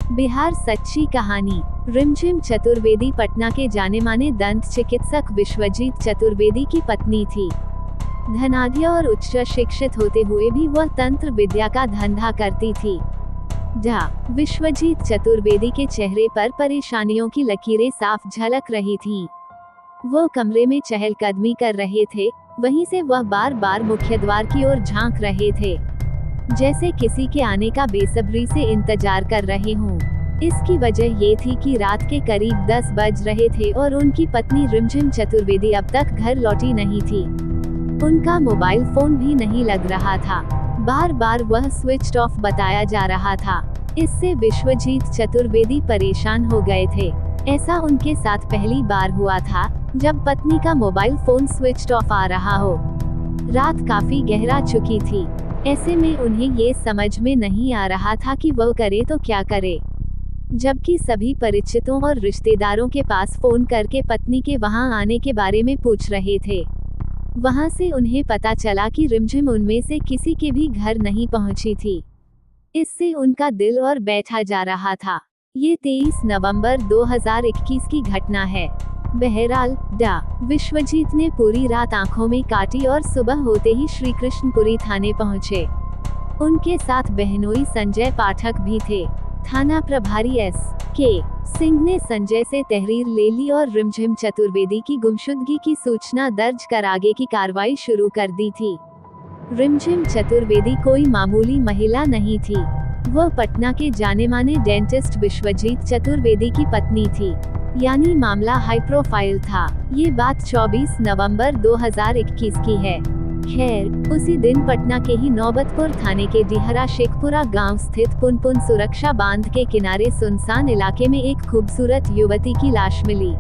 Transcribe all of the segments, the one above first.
बिहार सच्ची कहानी। रिमझिम चतुर्वेदी पटना के जाने माने दंत चिकित्सक विश्वजीत चतुर्वेदी की पत्नी थी। धनाढ्य और उच्च शिक्षित होते हुए भी वह तंत्र विद्या का धंधा करती थी। विश्वजीत चतुर्वेदी के चेहरे पर परेशानियों की लकीरें साफ झलक रही थीं। वो कमरे में चहलकदमी कर रहे थे, वहीं से वह बार बार मुख्य द्वार की ओर झांक रहे थे, जैसे किसी के आने का बेसब्री से इंतजार कर रहे हों। इसकी वजह ये थी कि रात के करीब 10 बज रहे थे और उनकी पत्नी रिमझिम चतुर्वेदी अब तक घर लौटी नहीं थी। उनका मोबाइल फोन भी नहीं लग रहा था, बार बार वह स्विच ऑफ बताया जा रहा था। इससे विश्वजीत चतुर्वेदी परेशान हो गए थे। ऐसा उनके साथ पहली बार हुआ था जब पत्नी का मोबाइल फोन स्विच ऑफ आ रहा हो। रात काफी गहरा चुकी थी, ऐसे में उन्हें ये समझ में नहीं आ रहा था कि वह करे तो क्या करे। जबकि सभी परिचितों और रिश्तेदारों के पास फोन करके पत्नी के वहां आने के बारे में पूछ रहे थे। वहां से उन्हें पता चला कि रिमझिम उनमें से किसी के भी घर नहीं पहुंची थी। इससे उनका दिल और बैठा जा रहा था। ये 23 नवंबर 2021 की घटना है। बहरहाल विश्वजीत ने पूरी रात आंखों में काटी और सुबह होते ही श्री कृष्णपुरी थाने पहुंचे। उनके साथ बहनोई संजय पाठक भी थे। थाना प्रभारी S.K. सिंह ने संजय से तहरीर ले ली और रिमझिम चतुर्वेदी की गुमशुदगी की सूचना दर्ज कर आगे की कार्रवाई शुरू कर दी थी। रिमझिम चतुर्वेदी कोई मामूली महिला नहीं थी, वह पटना के जाने माने डेंटिस्ट विश्वजीत चतुर्वेदी की पत्नी थी, यानी मामला हाई प्रोफाइल था। ये बात 24 नवंबर 2021 की है। खैर, उसी दिन पटना के ही नौबतपुर थाने के डिहरा शेखपुरा गांव स्थित पुनपुन सुरक्षा बांध के किनारे सुनसान इलाके में एक खूबसूरत युवती की लाश मिली।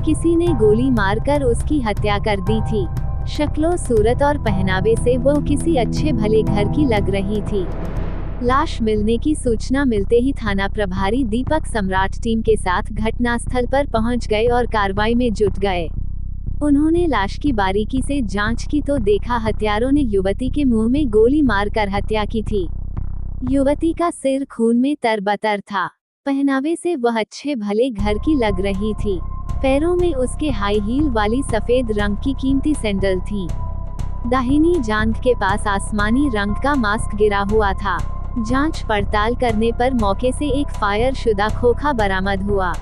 किसी ने गोली मारकर उसकी हत्या कर दी थी। शक्लो सूरत और पहनावे से वो किसी अच्छे भले घर की लग रही थी। लाश मिलने की सूचना मिलते ही थाना प्रभारी दीपक सम्राट टीम के साथ घटनास्थल पर पहुंच गए और कार्रवाई में जुट गए। उन्होंने लाश की बारीकी से जांच की तो देखा हत्यारों ने युवती के मुंह में गोली मारकर हत्या की थी। युवती का सिर खून में तरबतर था। पहनावे से वह अच्छे भले घर की लग रही थी। पैरों में उसके हाई हील वाली सफेद रंग की कीमती सैंडल थी। दाहिनी जांघ के पास आसमानी रंग का मास्क गिरा हुआ था। जांच पड़ताल करने पर मौके से एक फायर शुदा खोखा बरामद हुआ।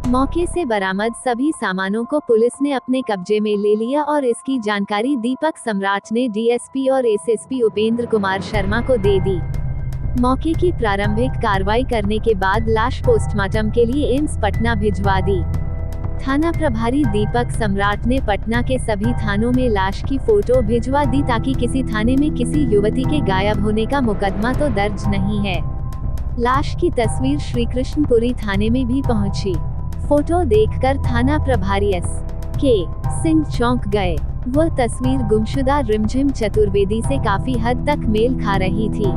मौके से बरामद सभी सामानों को पुलिस ने अपने कब्जे में ले लिया और इसकी जानकारी दीपक सम्राट ने डीएसपी और एसएसपी उपेंद्र कुमार शर्मा को दे दी। मौके की प्रारंभिक कार्रवाई करने के बाद लाश पोस्टमार्टम के लिए एम्स पटना भिजवा दी। थाना प्रभारी दीपक सम्राट ने पटना के सभी थानों में लाश की फोटो भिजवा दी ताकि किसी थाने में किसी युवती के गायब होने का मुकदमा तो दर्ज नहीं है। लाश की तस्वीर श्री कृष्णपुरी थाने में भी पहुंची। फोटो देखकर थाना प्रभारी S.K. सिंह चौंक गए। वह तस्वीर गुमशुदा रिमझिम चतुर्वेदी से काफी हद तक मेल खा रही थी।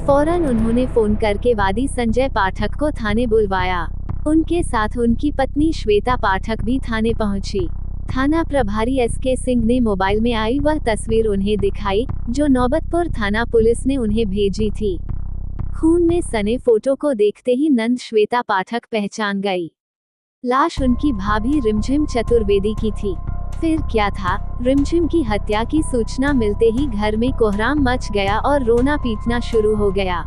फौरन उन्होंने फोन करके वादी संजय पाठक को थाने बुलवाया। उनके साथ उनकी पत्नी श्वेता पाठक भी थाने पहुंची। थाना प्रभारी S.K. सिंह ने मोबाइल में आई वह तस्वीर उन्हें दिखाई जो नौबतपुर थाना पुलिस ने उन्हें भेजी थी। खून में सने फोटो को देखते ही नंद श्वेता पाठक पहचान गई। लाश उनकी भाभी रिमझिम चतुर्वेदी की थी। फिर क्या था, रिमझिम की हत्या की सूचना मिलते ही घर में कोहराम मच गया और रोना पीटना शुरू हो गया।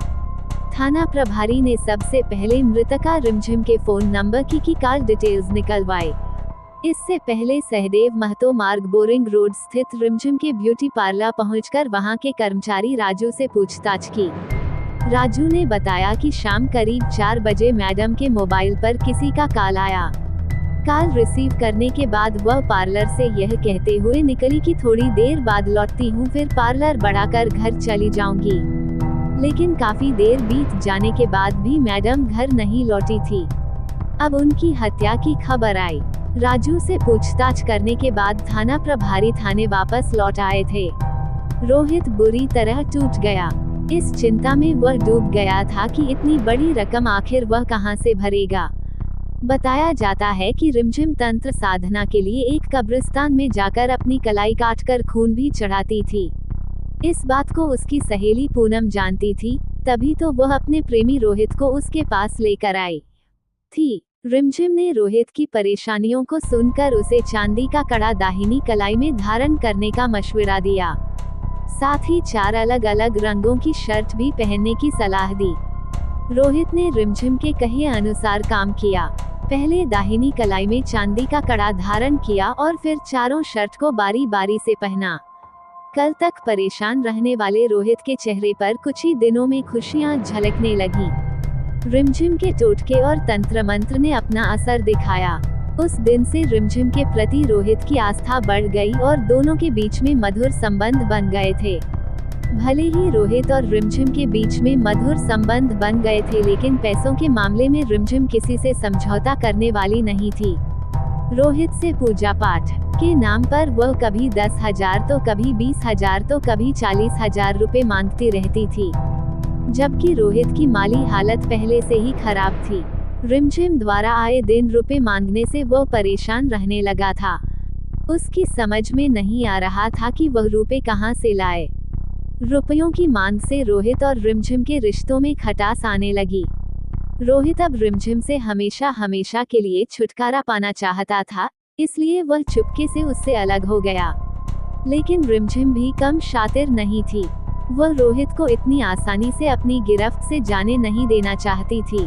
थाना प्रभारी ने सबसे पहले मृतका रिमझिम के फोन नंबर की कॉल डिटेल्स निकलवाई। इससे पहले सहदेव महतो मार्ग बोरिंग रोड स्थित रिमझिम के ब्यूटी पार्लर पहुंचकर वहां के कर्मचारी राजू से पूछताछ की। राजू ने बताया कि शाम करीब 4 बजे मैडम के मोबाइल पर किसी का कॉल आया। कॉल रिसीव करने के बाद वह पार्लर से यह कहते हुए निकली कि थोड़ी देर बाद लौटती हूँ, फिर पार्लर बढ़ाकर घर चली जाऊंगी। लेकिन काफी देर बीत जाने के बाद भी मैडम घर नहीं लौटी थी। अब उनकी हत्या की खबर आई। राजू से पूछताछ करने के बाद थाना प्रभारी थाने वापस लौट आए थे। रोहित बुरी तरह टूट गया। इस चिंता में वह डूब गया था कि इतनी बड़ी रकम आखिर वह कहां से भरेगा। बताया जाता है कि रिमझिम तंत्र साधना के लिए एक कब्रिस्तान में जाकर अपनी कलाई काटकर खून भी चढ़ाती थी। इस बात को उसकी सहेली पूनम जानती थी। तभी तो वह अपने प्रेमी रोहित को उसके पास लेकर आई थी। रिमझिम ने रोहित की परेशानियों को सुनकर उसे चांदी का कड़ा दाहिनी कलाई में धारण करने का मशवरा दिया। साथ ही 4 अलग अलग रंगों की शर्ट भी पहनने की सलाह दी। रोहित ने रिमझिम के कहे अनुसार काम किया। पहले दाहिनी कलाई में चांदी का कड़ा धारण किया और फिर चारों शर्ट को बारी बारी से पहना। कल तक परेशान रहने वाले रोहित के चेहरे पर कुछ ही दिनों में खुशियां झलकने लगी। रिमझिम के टोटके और तंत्र मंत्र ने अपना असर दिखाया। उस दिन से रिमझिम के प्रति रोहित की आस्था बढ़ गई और दोनों के बीच में मधुर संबंध बन गए थे। भले ही रोहित और रिमझिम के बीच में मधुर संबंध बन गए थे, लेकिन पैसों के मामले में रिमझिम किसी से समझौता करने वाली नहीं थी। रोहित से पूजा पाठ के नाम पर वह कभी 10,000 तो कभी 20,000 तो कभी 40,000 रुपए मांगती रहती थी, जबकि रोहित की माली हालत पहले से ही खराब थी। रिमझिम द्वारा आए दिन रुपए मांगने से वह परेशान रहने लगा था। उसकी समझ में नहीं आ रहा था कि वह रुपए कहां से लाए। रुपयों की मांग से रोहित और रिमझिम के रिश्तों में खटास आने लगी। रोहित अब रिमझिम से हमेशा हमेशा के लिए छुटकारा पाना चाहता था, इसलिए वह चुपके से उससे अलग हो गया। लेकिन रिमझिम भी कम शातिर नहीं थी। वह रोहित को इतनी आसानी से अपनी गिरफ्त से जाने नहीं देना चाहती थी।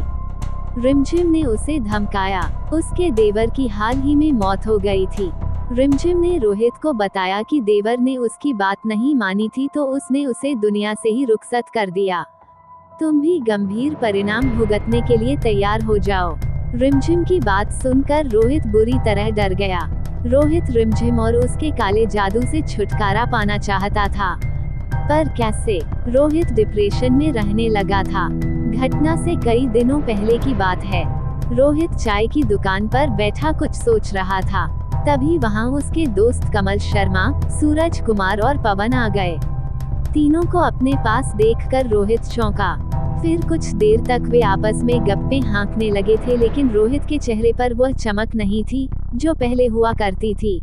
रिमझिम ने उसे धमकाया। उसके देवर की हाल ही में मौत हो गई थी। रिमझिम ने रोहित को बताया कि देवर ने उसकी बात नहीं मानी थी, तो उसने उसे दुनिया से ही रुखसत कर दिया। तुम भी गंभीर परिणाम भुगतने के लिए तैयार हो जाओ। रिमझिम की बात सुनकर रोहित बुरी तरह डर गया। रोहित रिमझिम और उसके काले जादू से छुटकारा पाना चाहता था, पर कैसे? रोहित डिप्रेशन में रहने लगा था। घटना से कई दिनों पहले की बात है। रोहित चाय की दुकान पर बैठा कुछ सोच रहा था, तभी वहां उसके दोस्त कमल शर्मा, सूरज कुमार और पवन आ गए। तीनों को अपने पास देखकर रोहित चौंका। फिर कुछ देर तक वे आपस में गप्पे हाँकने लगे थे, लेकिन रोहित के चेहरे पर वह चमक नहीं थी जो पहले हुआ करती थी।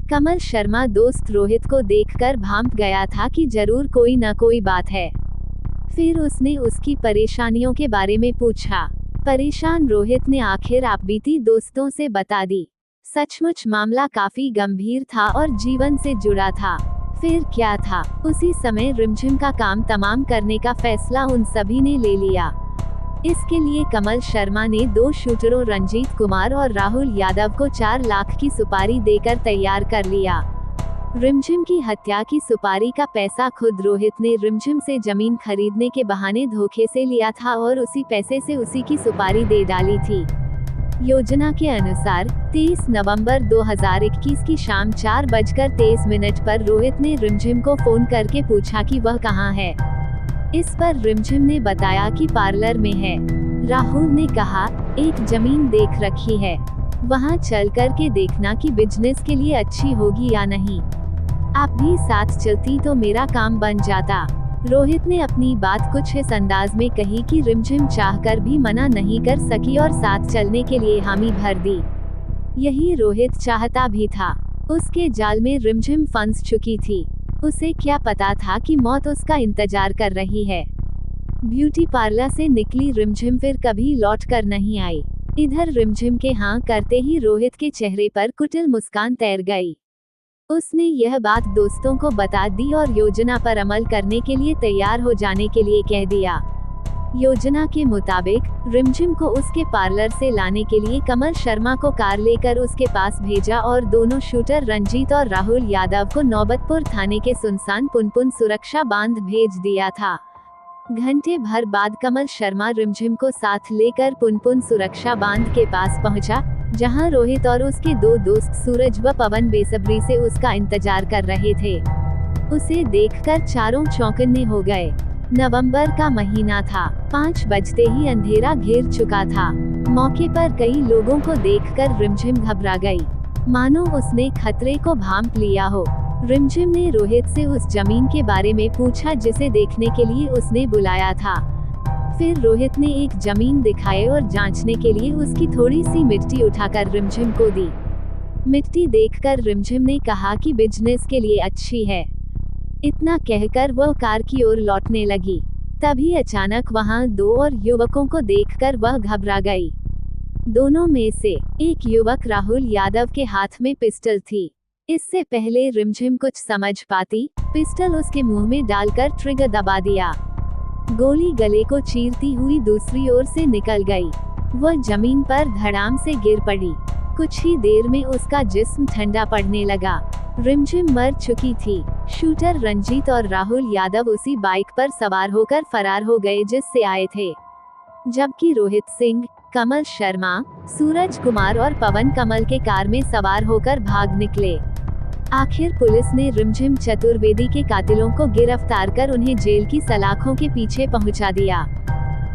कमल शर्मा दोस्त रोहित को देखकर भांप गया था कि जरूर कोई न कोई बात है। फिर उसने उसकी परेशानियों के बारे में पूछा। परेशान रोहित ने आखिर आपबीती दोस्तों से बता दी। सचमुच मामला काफी गंभीर था और जीवन से जुड़ा था। फिर क्या था? उसी समय रिमझिम का काम तमाम करने का फैसला उन सभी ने ले लिया। इसके लिए कमल शर्मा ने 2 शूटरों रंजीत कुमार और राहुल यादव को 4 लाख की सुपारी देकर तैयार कर लिया। रिमझिम की हत्या की सुपारी का पैसा खुद रोहित ने रिमझिम से जमीन खरीदने के बहाने धोखे से लिया था और उसी पैसे से उसी की सुपारी दे डाली थी। योजना के अनुसार 23 नवंबर 2021 की शाम 4:23 पर रोहित ने रिमझिम को फोन करके पूछा कि वह कहां है। इस पर रिमझिम ने बताया कि पार्लर में है। राहुल ने कहा, एक जमीन देख रखी है, वहां चल कर के देखना कि बिजनेस के लिए अच्छी होगी या नहीं। आप भी साथ चलती तो मेरा काम बन जाता। रोहित ने अपनी बात कुछ इस अंदाज में कही कि रिमझिम चाहकर भी मना नहीं कर सकी और साथ चलने के लिए हामी भर दी। यही रोहित चाहता भी था। उसके जाल में रिमझिम फंस चुकी थी। उसे क्या पता था कि मौत उसका इंतजार कर रही है। ब्यूटी पार्लर से निकली रिमझिम फिर कभी लौट कर नहीं आई। इधर रिमझिम के हाँ करते ही रोहित के चेहरे पर कुटिल मुस्कान तैर गई। उसने यह बात दोस्तों को बता दी और योजना पर अमल करने के लिए तैयार हो जाने के लिए कह दिया। योजना के मुताबिक रिमझिम को उसके पार्लर से लाने के लिए कमल शर्मा को कार लेकर उसके पास भेजा और दोनों शूटर रंजीत और राहुल यादव को नौबतपुर थाने के सुनसान पुनपुन सुरक्षा बांध भेज दिया था। घंटे भर बाद कमल शर्मा रिमझिम को साथ लेकर पुनपुन सुरक्षा बांध के पास पहुंचा, जहां रोहित और उसके 2 दोस्त सूरज व पवन बेसब्री से उसका इंतजार कर रहे थे। उसे देखकर चारों चौंकन्ने हो गए। नवंबर का महीना था। 5 बजते ही अंधेरा घेर चुका था। मौके पर कई लोगों को देखकर रिमझिम घबरा गई, मानो उसने खतरे को भांप लिया हो। रिमझिम ने रोहित से उस जमीन के बारे में पूछा जिसे देखने के लिए उसने बुलाया था। फिर रोहित ने एक जमीन दिखाई और जांचने के लिए उसकी थोड़ी सी मिट्टी उठाकर रिमझिम को दी। मिट्टी देखकर रिमझिम ने कहा कि बिजनेस के लिए अच्छी है। इतना कहकर वह कार की ओर लौटने लगी। तभी अचानक वहां 2 और युवकों को देखकर वह घबरा गई। दोनों में से एक युवक राहुल यादव के हाथ में पिस्टल थी। इससे पहले रिमझिम कुछ समझ पाती, पिस्टल उसके मुंह में डालकर ट्रिगर दबा दिया। गोली गले को चीरती हुई दूसरी ओर से निकल गई। वह जमीन पर धड़ाम से गिर पड़ी। कुछ ही देर में उसका जिस्म ठंडा पड़ने लगा। रिमझिम मर चुकी थी। शूटर रंजीत और राहुल यादव उसी बाइक पर सवार होकर फरार हो गए जिससे आए थे, जबकि रोहित सिंह, कमल शर्मा, सूरज कुमार और पवन कमल के कार में सवार होकर भाग निकले। आखिर पुलिस ने रिमझिम चतुर्वेदी के कातिलों को गिरफ्तार कर उन्हें जेल की सलाखों के पीछे पहुंचा दिया।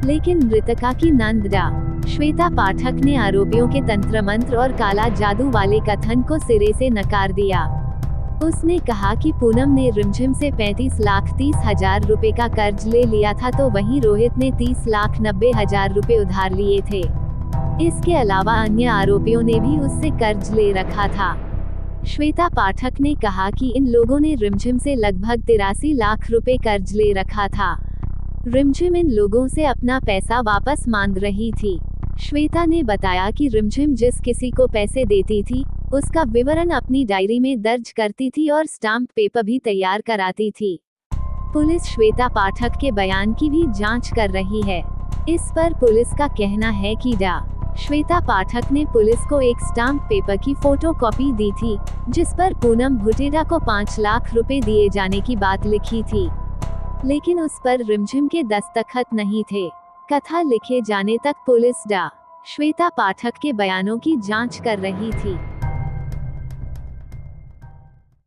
लेकिन मृतका की नंदा श्वेता पाठक ने आरोपियों के तंत्र मंत्र और काला जादू वाले कथन को सिरे से नकार दिया। उसने कहा कि पूनम ने रिमझिम से 35,30,000 रुपए का कर्ज ले लिया था, तो वहीं रोहित ने 30,90,000 रुपए उधार लिए थे। इसके अलावा अन्य आरोपियों ने भी उससे कर्ज ले रखा था। श्वेता पाठक ने कहा कि इन लोगों ने रिमझिम से लगभग 83 लाख रुपए कर्ज ले रखा था। रिमझिम इन लोगों से अपना पैसा वापस मांग रही थी। श्वेता ने बताया कि रिमझिम जिस किसी को पैसे देती थी, उसका विवरण अपनी डायरी में दर्ज करती थी और स्टाम्प पेपर भी तैयार कराती थी। पुलिस श्वेता पाठक के बयान की भी जांच कर रही है। इस पर पुलिस का कहना है कि श्वेता पाठक ने पुलिस को एक स्टाम्प पेपर की फोटोकॉपी दी थी, जिस पर पूनम भुटेजा को 5 लाख रुपए दिए जाने की बात लिखी थी, लेकिन उस पर रिमझिम के दस्तखत नहीं थे। कथा लिखे जाने तक पुलिस श्वेता पाठक के बयानों की जांच कर रही थी।